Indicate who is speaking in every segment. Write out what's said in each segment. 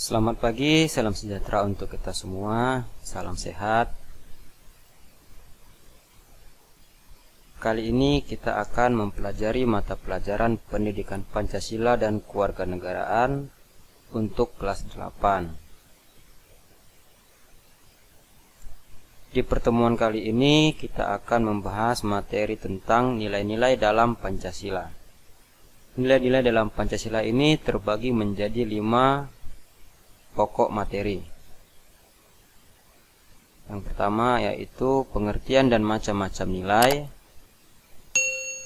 Speaker 1: Selamat pagi, salam sejahtera untuk kita semua, salam sehat. Kali ini kita akan mempelajari mata pelajaran Pendidikan Pancasila dan Kewarganegaraan untuk kelas 8. Di pertemuan kali ini kita akan membahas materi tentang nilai-nilai dalam Pancasila. Nilai-nilai dalam Pancasila ini terbagi menjadi 5 pokok materi. Yang pertama yaitu pengertian dan macam-macam nilai,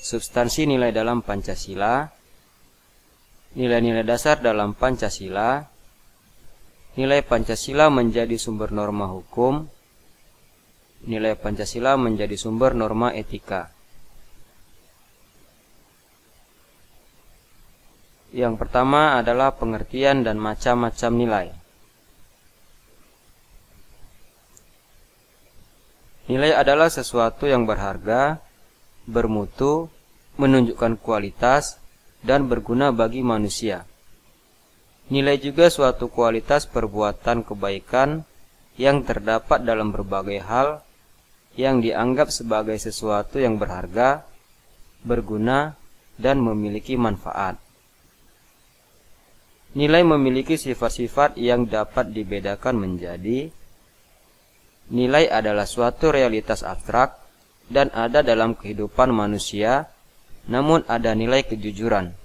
Speaker 1: substansi nilai dalam Pancasila, nilai-nilai dasar dalam Pancasila, nilai Pancasila menjadi sumber norma hukum, nilai Pancasila menjadi sumber norma etika. Yang pertama adalah pengertian dan macam-macam nilai. Nilai adalah sesuatu yang berharga, bermutu, menunjukkan kualitas, dan berguna bagi manusia. Nilai juga suatu kualitas perbuatan kebaikan yang terdapat dalam berbagai hal yang dianggap sebagai sesuatu yang berharga, berguna, dan memiliki manfaat. Nilai memiliki sifat-sifat yang dapat dibedakan menjadi: nilai adalah suatu realitas abstrak dan ada dalam kehidupan manusia, namun ada nilai kejujuran.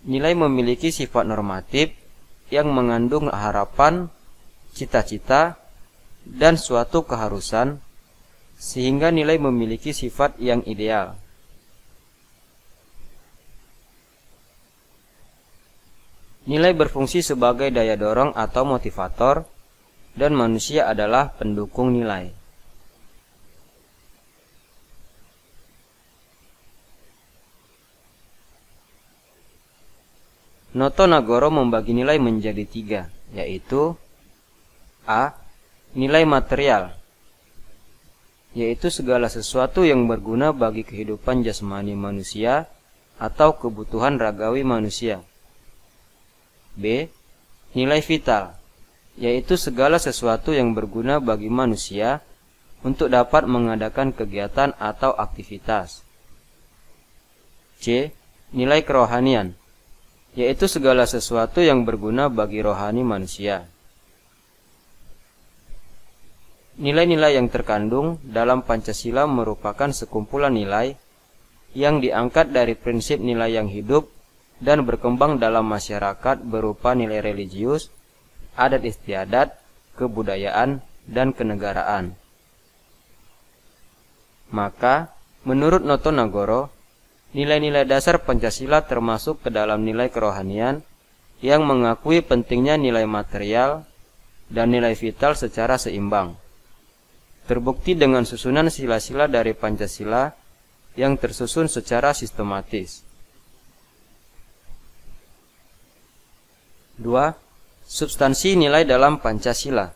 Speaker 1: Nilai memiliki sifat normatif yang mengandung harapan, cita-cita, dan suatu keharusan, sehingga nilai memiliki sifat yang ideal. Nilai berfungsi sebagai daya dorong atau motivator, dan manusia adalah pendukung nilai. Noto Nagoro membagi nilai menjadi 3, yaitu A. Nilai material, yaitu segala sesuatu yang berguna bagi kehidupan jasmani manusia atau kebutuhan ragawi manusia. B. Nilai vital, yaitu segala sesuatu yang berguna bagi manusia untuk dapat mengadakan kegiatan atau aktivitas. C. Nilai kerohanian, yaitu segala sesuatu yang berguna bagi rohani manusia. Nilai-nilai yang terkandung dalam Pancasila merupakan sekumpulan nilai yang diangkat dari prinsip nilai yang hidup dan berkembang dalam masyarakat berupa nilai religius, adat istiadat, kebudayaan, dan kenegaraan. Maka, menurut Noto Nagoro, nilai-nilai dasar Pancasila termasuk ke dalam nilai kerohanian yang mengakui pentingnya nilai material dan nilai vital secara seimbang. Terbukti dengan susunan sila-sila dari Pancasila yang tersusun secara sistematis. 2. Substansi nilai dalam Pancasila.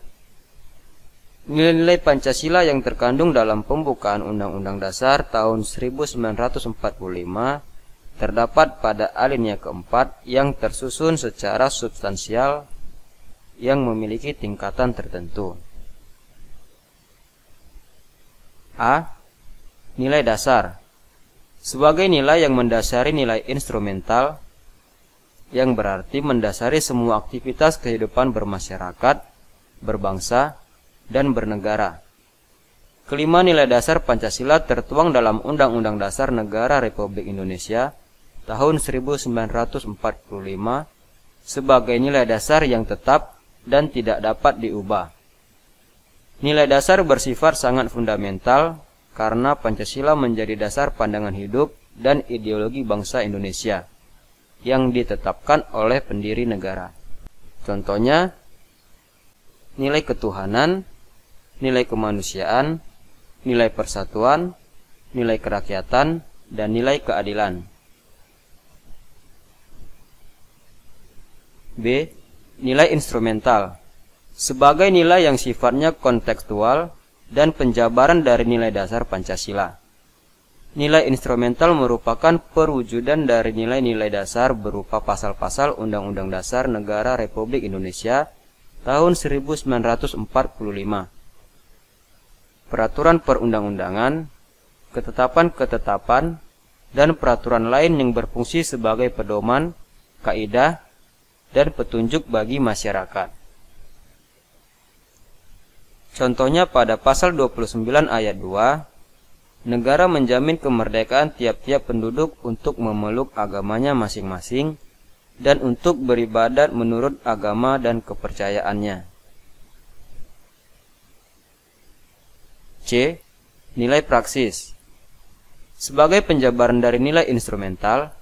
Speaker 1: Nilai-nilai Pancasila yang terkandung dalam pembukaan Undang-Undang Dasar tahun 1945 terdapat pada alinea keempat yang tersusun secara substansial yang memiliki tingkatan tertentu. A. Nilai dasar, sebagai nilai yang mendasari nilai instrumental, yang berarti mendasari semua aktivitas kehidupan bermasyarakat, berbangsa, dan bernegara. Kelima nilai dasar Pancasila tertuang dalam Undang-Undang Dasar Negara Republik Indonesia tahun 1945 sebagai nilai dasar yang tetap dan tidak dapat diubah. Nilai dasar bersifat sangat fundamental karena Pancasila menjadi dasar pandangan hidup dan ideologi bangsa Indonesia yang ditetapkan oleh pendiri negara. Contohnya, nilai ketuhanan, nilai kemanusiaan, nilai persatuan, nilai kerakyatan, dan nilai keadilan. B. Nilai instrumental, sebagai nilai yang sifatnya kontekstual dan penjabaran dari nilai dasar Pancasila. Nilai instrumental merupakan perwujudan dari nilai-nilai dasar berupa pasal-pasal Undang-Undang Dasar Negara Republik Indonesia tahun 1945, peraturan perundang-undangan, ketetapan-ketetapan, dan peraturan lain yang berfungsi sebagai pedoman, kaidah, dan petunjuk bagi masyarakat. Contohnya pada pasal 29 ayat 2, negara menjamin kemerdekaan tiap-tiap penduduk untuk memeluk agamanya masing-masing dan untuk beribadat menurut agama dan kepercayaannya. C. Nilai praksis. Sebagai penjabaran dari nilai instrumental,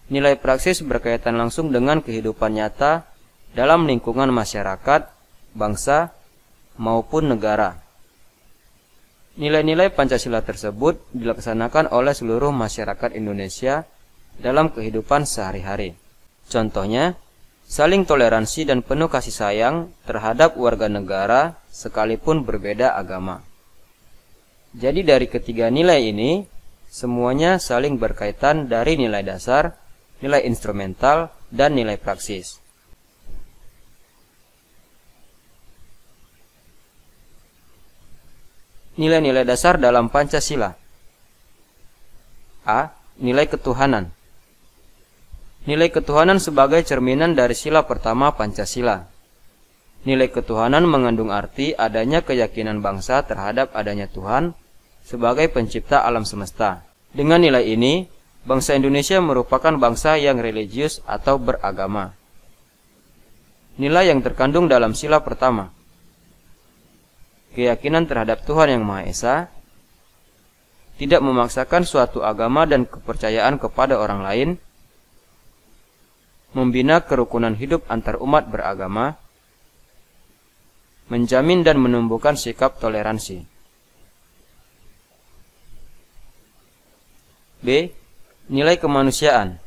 Speaker 1: nilai praksis berkaitan langsung dengan kehidupan nyata dalam lingkungan masyarakat, bangsa, maupun negara. Nilai-nilai Pancasila tersebut dilaksanakan oleh seluruh masyarakat Indonesia dalam kehidupan sehari-hari. Contohnya, saling toleransi dan penuh kasih sayang terhadap warga negara sekalipun berbeda agama. Jadi dari ketiga nilai ini, semuanya saling berkaitan dari nilai dasar, nilai instrumental, dan nilai praksis. Nilai-nilai dasar dalam Pancasila. A. Nilai ketuhanan. Nilai ketuhanan sebagai cerminan dari sila pertama Pancasila. Nilai ketuhanan mengandung arti adanya keyakinan bangsa terhadap adanya Tuhan sebagai pencipta alam semesta. Dengan nilai ini, bangsa Indonesia merupakan bangsa yang religius atau beragama. Nilai yang terkandung dalam sila pertama. Keyakinan terhadap Tuhan Yang Maha Esa, tidak memaksakan suatu agama dan kepercayaan kepada orang lain, membina kerukunan hidup antar umat beragama, menjamin dan menumbuhkan sikap toleransi. B. Nilai kemanusiaan.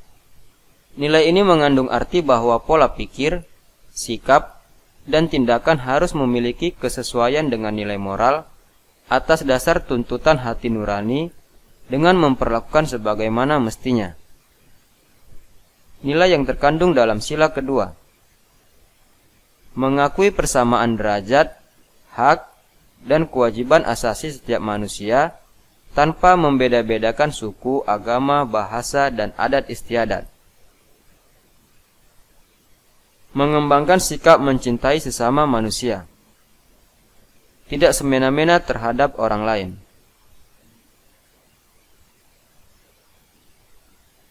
Speaker 1: Nilai ini mengandung arti bahwa pola pikir, sikap, dan tindakan harus memiliki kesesuaian dengan nilai moral atas dasar tuntutan hati nurani dengan memperlakukan sebagaimana mestinya. Nilai yang terkandung dalam sila kedua. Mengakui persamaan derajat, hak, dan kewajiban asasi setiap manusia tanpa membeda-bedakan suku, agama, bahasa, dan adat istiadat. Mengembangkan sikap mencintai sesama manusia, tidak semena-mena terhadap orang lain.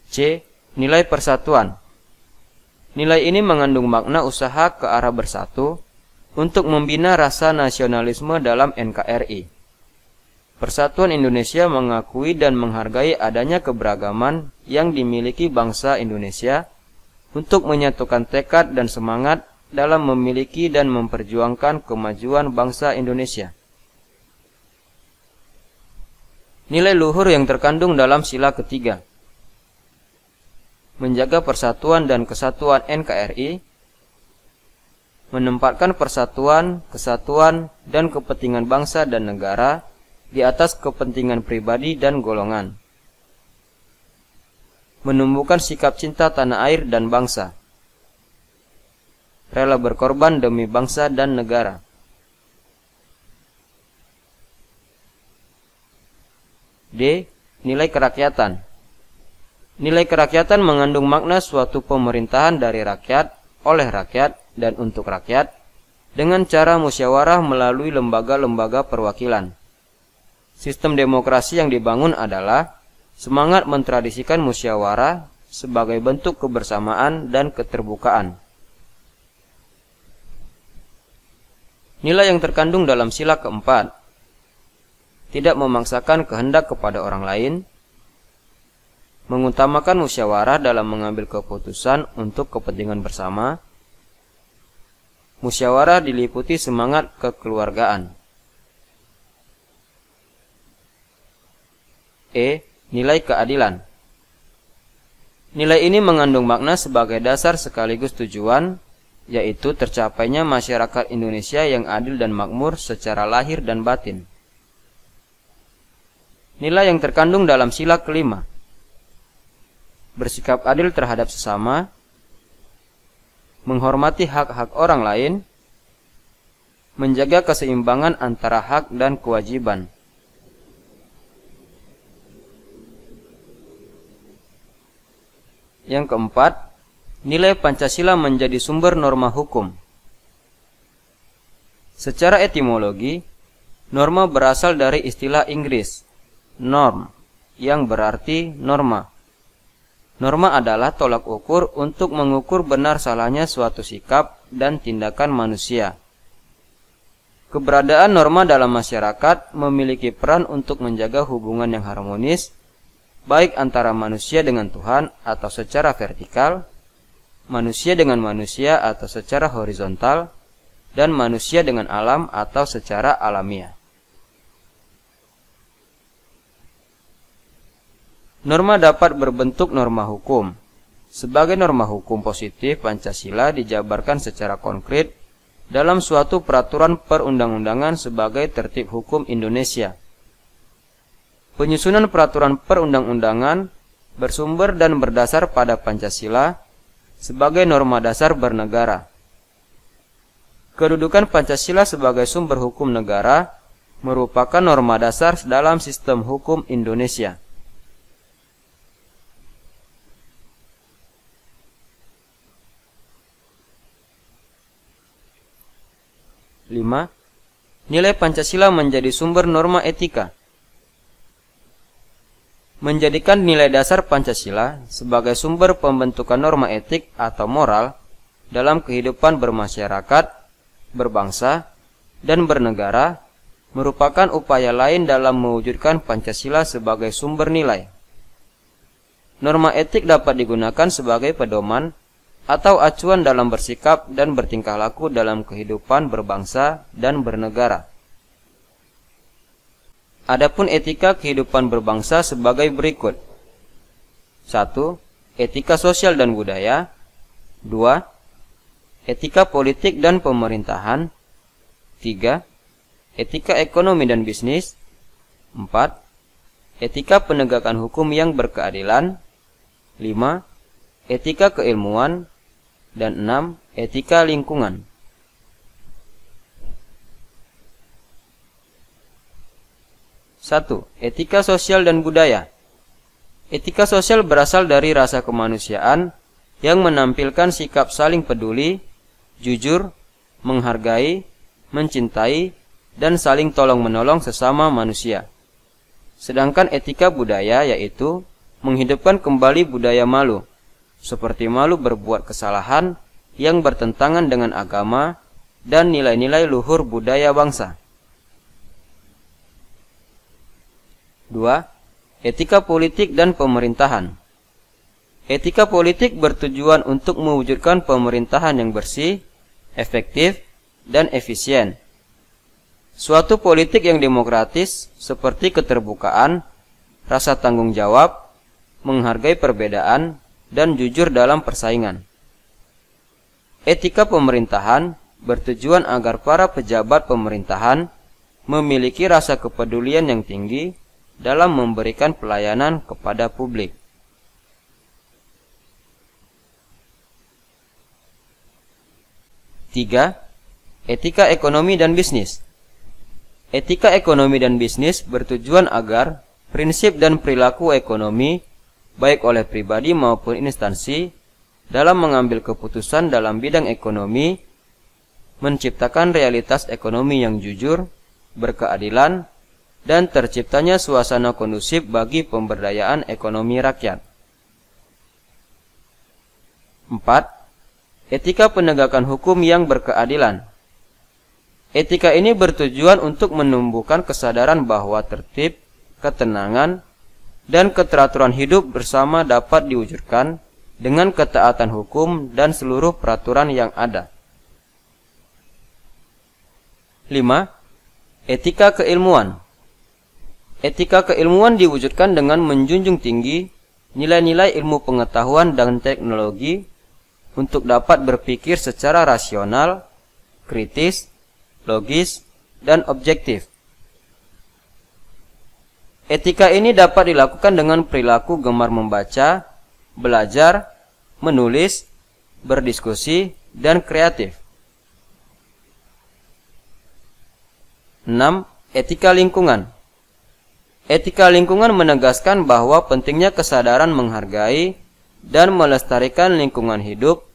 Speaker 1: C. Nilai persatuan. Nilai ini mengandung makna usaha ke arah bersatu untuk membina rasa nasionalisme dalam NKRI. Persatuan Indonesia mengakui dan menghargai adanya keberagaman yang dimiliki bangsa Indonesia untuk menyatukan tekad dan semangat dalam memiliki dan memperjuangkan kemajuan bangsa Indonesia. Nilai luhur yang terkandung dalam sila ketiga. Menjaga persatuan dan kesatuan NKRI, menempatkan persatuan, kesatuan, dan kepentingan bangsa dan negara di atas kepentingan pribadi dan golongan. Menumbuhkan sikap cinta tanah air dan bangsa, rela berkorban demi bangsa dan negara. D. Nilai kerakyatan. Nilai kerakyatan mengandung makna suatu pemerintahan dari rakyat, oleh rakyat, dan untuk rakyat, dengan cara musyawarah melalui lembaga-lembaga perwakilan. Sistem demokrasi yang dibangun adalah semangat mentradisikan musyawarah sebagai bentuk kebersamaan dan keterbukaan. Nilai yang terkandung dalam sila keempat. Tidak memaksakan kehendak kepada orang lain, mengutamakan musyawarah dalam mengambil keputusan untuk kepentingan bersama. Musyawarah diliputi semangat kekeluargaan. E. Nilai keadilan. Nilai ini mengandung makna sebagai dasar sekaligus tujuan, yaitu tercapainya masyarakat Indonesia yang adil dan makmur secara lahir dan batin. Nilai yang terkandung dalam sila kelima: bersikap adil terhadap sesama, menghormati hak-hak orang lain, menjaga keseimbangan antara hak dan kewajiban. Yang keempat, nilai Pancasila menjadi sumber norma hukum. Secara etimologi, norma berasal dari istilah Inggris norm, yang berarti norma. Norma adalah tolak ukur untuk mengukur benar salahnya suatu sikap dan tindakan manusia. Keberadaan norma dalam masyarakat memiliki peran untuk menjaga hubungan yang harmonis, baik antara manusia dengan Tuhan atau secara vertikal, manusia dengan manusia atau secara horizontal, dan manusia dengan alam atau secara alamiah. Norma dapat berbentuk norma hukum. Sebagai norma hukum positif, Pancasila dijabarkan secara konkret dalam suatu peraturan perundang-undangan sebagai tertib hukum Indonesia. Penyusunan peraturan perundang-undangan bersumber dan berdasar pada Pancasila sebagai norma dasar bernegara. Kedudukan Pancasila sebagai sumber hukum negara merupakan norma dasar dalam sistem hukum Indonesia. 5. Nilai Pancasila menjadi sumber norma etika. Menjadikan nilai dasar Pancasila sebagai sumber pembentukan norma etik atau moral dalam kehidupan bermasyarakat, berbangsa, dan bernegara merupakan upaya lain dalam mewujudkan Pancasila sebagai sumber nilai. Norma etik dapat digunakan sebagai pedoman atau acuan dalam bersikap dan bertingkah laku dalam kehidupan berbangsa dan bernegara. Adapun etika kehidupan berbangsa sebagai berikut. 1. Etika sosial dan budaya. 2. Etika politik dan pemerintahan. 3. Etika ekonomi dan bisnis. 4. Etika penegakan hukum yang berkeadilan. 5. Etika keilmuan. Dan 6. Etika lingkungan. 1. Etika sosial dan budaya. Etika sosial berasal dari rasa kemanusiaan yang menampilkan sikap saling peduli, jujur, menghargai, mencintai, dan saling tolong-menolong sesama manusia. Sedangkan etika budaya yaitu menghidupkan kembali budaya malu, seperti malu berbuat kesalahan yang bertentangan dengan agama dan nilai-nilai luhur budaya bangsa. 2. Etika politik dan pemerintahan. Etika politik bertujuan untuk mewujudkan pemerintahan yang bersih, efektif, dan efisien. Suatu politik yang demokratis seperti keterbukaan, rasa tanggung jawab, menghargai perbedaan, dan jujur dalam persaingan. Etika pemerintahan bertujuan agar para pejabat pemerintahan memiliki rasa kepedulian yang tinggi dalam memberikan pelayanan kepada publik. 3. Etika ekonomi dan bisnis. Etika ekonomi dan bisnis bertujuan agar prinsip dan perilaku ekonomi baik oleh pribadi maupun instansi dalam mengambil keputusan dalam bidang ekonomi menciptakan realitas ekonomi yang jujur, berkeadilan, dan terciptanya suasana kondusif bagi pemberdayaan ekonomi rakyat. 4. Etika penegakan hukum yang berkeadilan. Etika ini bertujuan untuk menumbuhkan kesadaran bahwa tertib, ketenangan, dan keteraturan hidup bersama dapat diwujudkan dengan ketaatan hukum dan seluruh peraturan yang ada. 5. Etika keilmuan. Etika keilmuan diwujudkan dengan menjunjung tinggi nilai-nilai ilmu pengetahuan dan teknologi untuk dapat berpikir secara rasional, kritis, logis, dan objektif. Etika ini dapat dilakukan dengan perilaku gemar membaca, belajar, menulis, berdiskusi, dan kreatif. 6. Etika lingkungan. Etika lingkungan menegaskan bahwa pentingnya kesadaran menghargai dan melestarikan lingkungan hidup,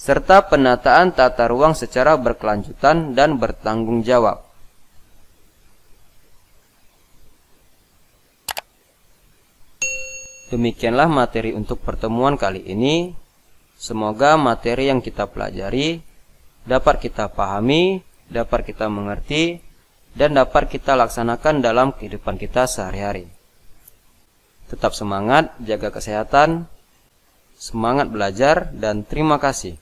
Speaker 1: serta penataan tata ruang secara berkelanjutan dan bertanggung jawab. Demikianlah materi untuk pertemuan kali ini. Semoga materi yang kita pelajari dapat kita pahami, dapat kita mengerti, dan dapat kita laksanakan dalam kehidupan kita sehari-hari. Tetap semangat, jaga kesehatan, semangat belajar, dan terima kasih.